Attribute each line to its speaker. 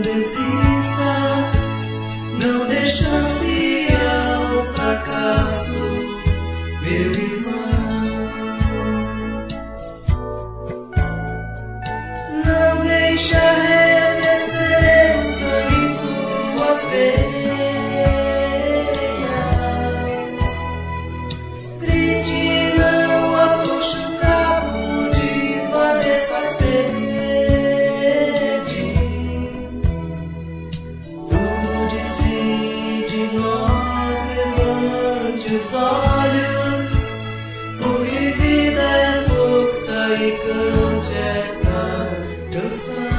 Speaker 1: desista, não dê chance ao fracasso, meu irmão. Não deixe arrefecer o sangue em suas veias. Grite, não afrouxe o cabo, desvaneça a sede. Tudo decide nós, levante os olhos, porque vida é força e cante esta canção.